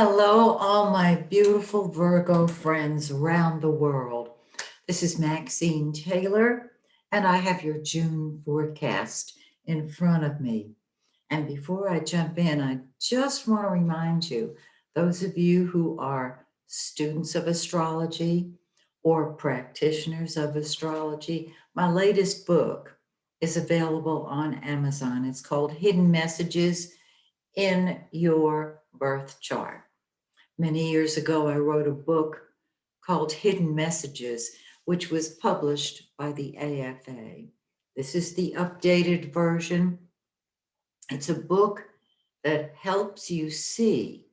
Hello, all my beautiful Virgo friends around the world. This is Maxine Taylor, and I have your June forecast in front of me. And before I jump in, I just want to remind you, those of you who are students of astrology or practitioners of astrology, my latest book is available on Amazon. It's called Hidden Messages in Your Birth Chart. Many years ago, I wrote a book called Hidden Messages, which was published by the AFA. This is the updated version. It's a book that helps you see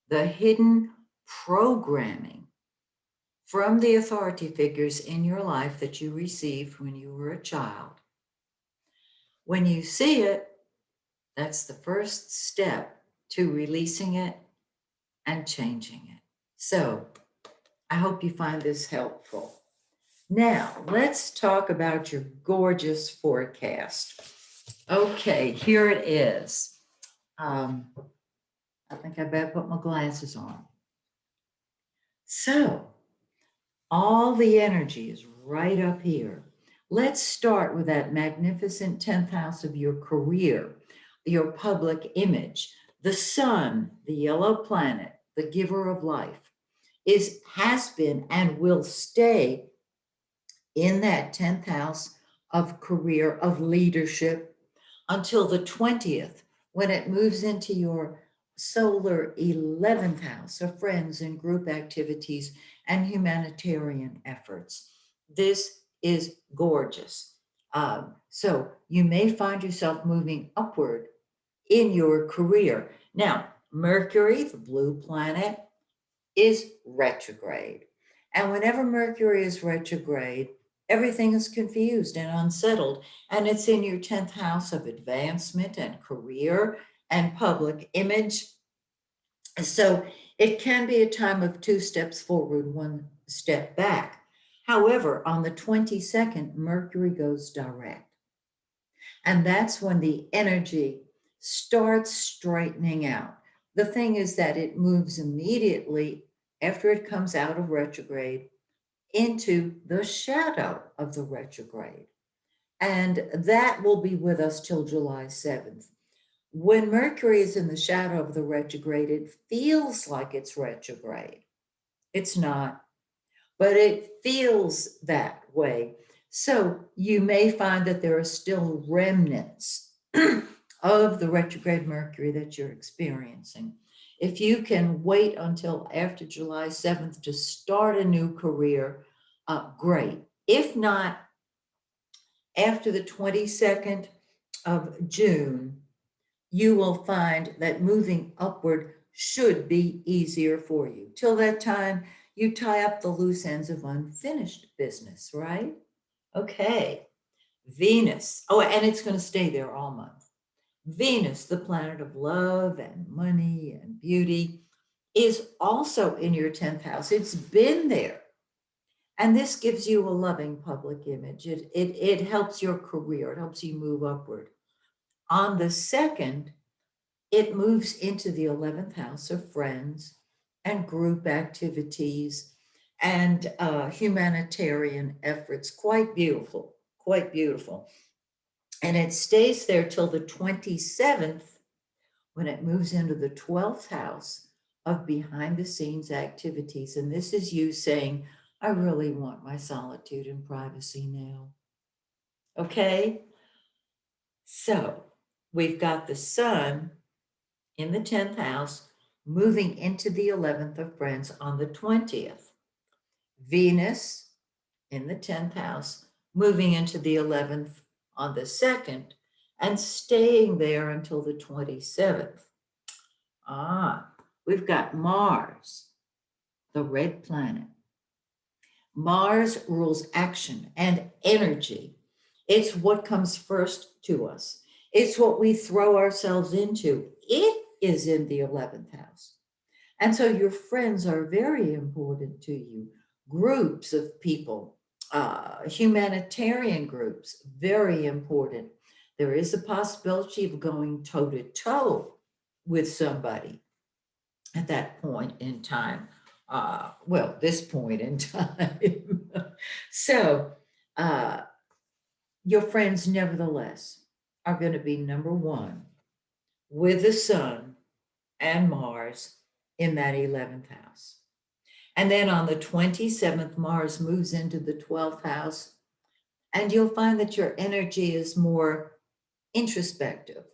the hidden programming from the authority figures in your life that you received when you were a child. When you see it, that's the first step to releasing it and changing it. So, I hope you find this helpful. Now, let's talk about your gorgeous forecast. Okay, here it is. I think I better put my glasses on. So, all the energy is right up here. Let's start with that magnificent 10th house of your career, your public image. The sun, the yellow planet, the giver of life, has been and will stay in that 10th house of career, of leadership, until the 20th, when it moves into your solar 11th house of friends and group activities and humanitarian efforts. This is gorgeous. So you may find yourself moving upward in your career. Now, Mercury, the blue planet, is retrograde. And whenever Mercury is retrograde, everything is confused and unsettled. And it's in your 10th house of advancement and career and public image. So it can be a time of two steps forward, one step back. However, on the 22nd, Mercury goes direct. And that's when the energy starts straightening out. The thing is that it moves immediately after it comes out of retrograde into the shadow of the retrograde. And that will be with us till July 7th. When Mercury is in the shadow of the retrograde, it feels like it's retrograde. It's not, but it feels that way. So you may find that there are still remnants of the retrograde Mercury that you're experiencing. If you can wait until after July 7th to start a new career, great. If not, after the 22nd of June, you will find that moving upward should be easier for you. Till that time, you tie up the loose ends of unfinished business, right? Okay. Venus. Oh, and it's going to stay there all month. Venus, the planet of love and money and beauty, is also in your 10th house. It's been there. And this gives you a loving public image. It helps your career, it helps you move upward. On the 2nd, it moves into the 11th house of friends and group activities and humanitarian efforts. Quite beautiful, quite beautiful. And it stays there till the 27th, when it moves into the 12th house of behind the scenes activities. And this is you saying, I really want my solitude and privacy now. Okay? So we've got the sun in the 10th house moving into the 11th of friends on the 20th. Venus in the 10th house moving into the 11th on the 2nd and staying there until the 27th. We've got Mars, the red planet. Mars rules action and energy. It's what comes first to us. It's what we throw ourselves into. It is in the 11th house. And so your friends are very important to you. Groups of people, humanitarian groups, very important. There is a possibility of going toe to toe with somebody. at that point in time. Well, this point in time. So, uh, your friends, nevertheless, are going to be number one with the sun and Mars in that 11th house. And then on the 27th, Mars moves into the 12th house, and you'll find that your energy is more introspective,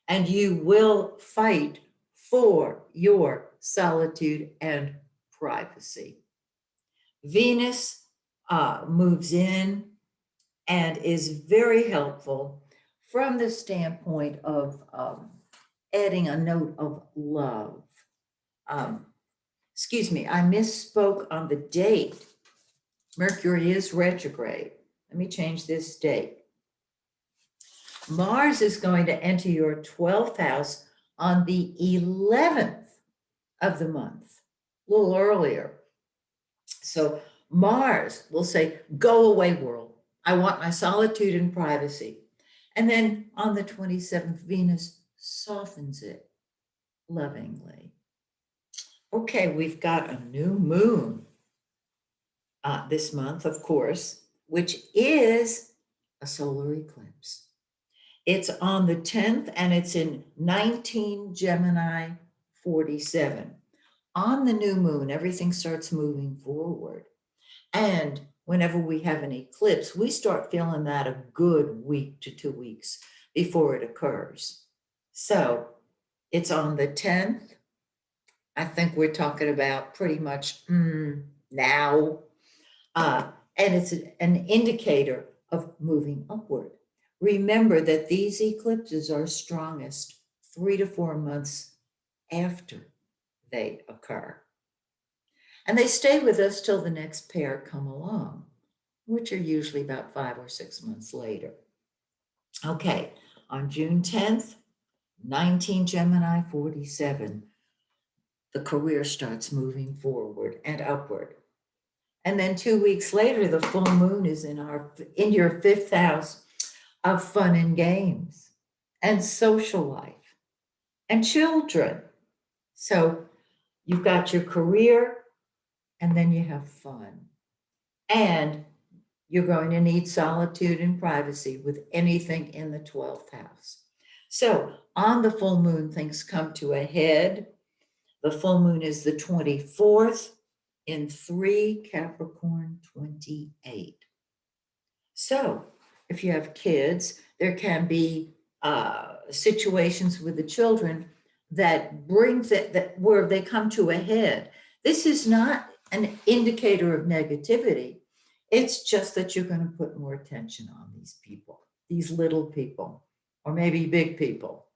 and you will fight for your solitude and privacy. Venus moves in and is very helpful from the standpoint of adding a note of love. Um, excuse me, I misspoke on the date. Mercury is retrograde. Let me change this date. Mars is going to enter your 12th house on the 11th of the month, a little earlier. So Mars will say, go away, world. I want my solitude and privacy. And then on the 27th, Venus softens it lovingly. Okay, we've got a new moon this month, of course, which is a solar eclipse. It's on the 10th and it's in 19 Gemini 47. On the new moon, everything starts moving forward. And whenever we have an eclipse, we start feeling that a good week to 2 weeks before it occurs. So it's on the 10th. I think we're talking about pretty much now. And it's an indicator of moving upward. Remember that these eclipses are strongest 3 to 4 months after they occur. And they stay with us till the next pair come along, which are usually about 5 or 6 months later. Okay, on June 10th, 19 Gemini 47, the career starts moving forward and upward. And then 2 weeks later, the full moon is in your 5th house of fun and games and social life and children. So you've got your career and then you have fun. And you're going to need solitude and privacy with anything in the 12th house. So on the full moon, things come to a head. The full moon is the 24th in 3 Capricorn 28. So if you have kids, there can be situations with the children that brings it that where they come to a head. This is not an indicator of negativity. It's just that you're going to put more attention on these people, these little people, or maybe big people,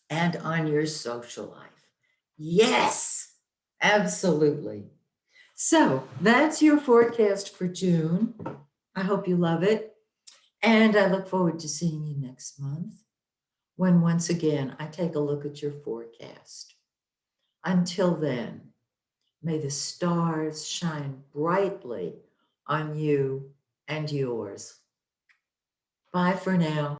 and on your social life. Yes, absolutely. So that's your forecast for June. I hope you love it. And I look forward to seeing you next month when once again I take a look at your forecast. Until then, may the stars shine brightly on you and yours. Bye for now.